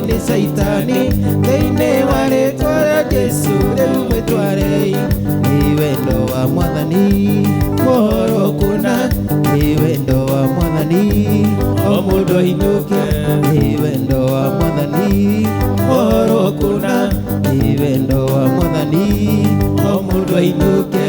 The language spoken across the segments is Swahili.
ni Saitani thĩinĩ wa rĩĩtwa rĩa Jesũ rĩu mwĩtwarei nĩ wendo wa Mwathani mohoro kuna nĩ wendo wa Mwathani o mũndũ ainũke nĩ wendo wa Mwathani mohoro kuna nĩ wendo wa Mwathani o mũndũ ainũke.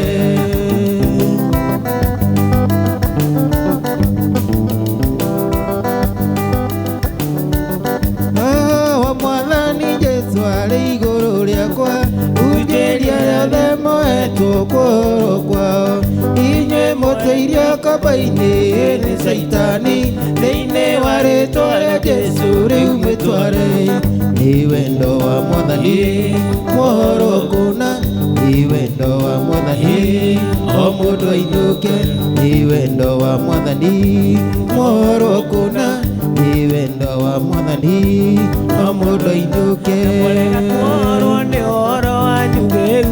Mũtũiria kamba-inĩ nĩ Saitani thĩinĩ wa rĩĩtwa rĩa Jesũ rĩu mwĩtwarei nĩ wendo wa Mwathani mohoro kuna nĩ wendo wa Mwathani o mũndũ ainũke nĩ wendo wa Mwathani mohoro kuna nĩ wendo wa Mwathani o mũndũ ainũke. Mwarega kũhorwo nĩ ũhoro wanyu rĩu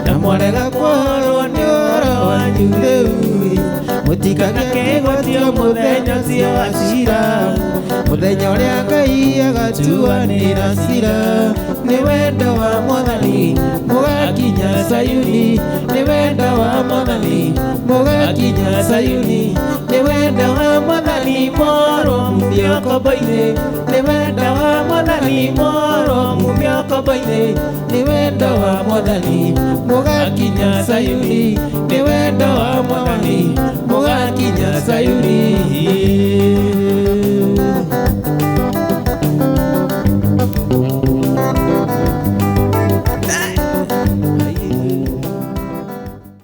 na mwarega kũhorwo nĩ ũhoro wanyu rĩu mũtikage kĩgwatio mũthenya ũcio wa cira mũthenya ũrĩa Ngai agatuanĩra cira nĩ wendo wa Mwathani mũgakinya Sayuni nĩ wendo wa Mwathani mũgakinya Sayuni nĩ wendo wa Mwathani mohoro mumio kombo-inĩ nĩ wendo wa Mwathani mohoro mumio kombo-inĩ nĩ wendo wa Mwathani mũgakinya Sayuni nĩ wendo wa Mwathani mũgakinya Sayuni.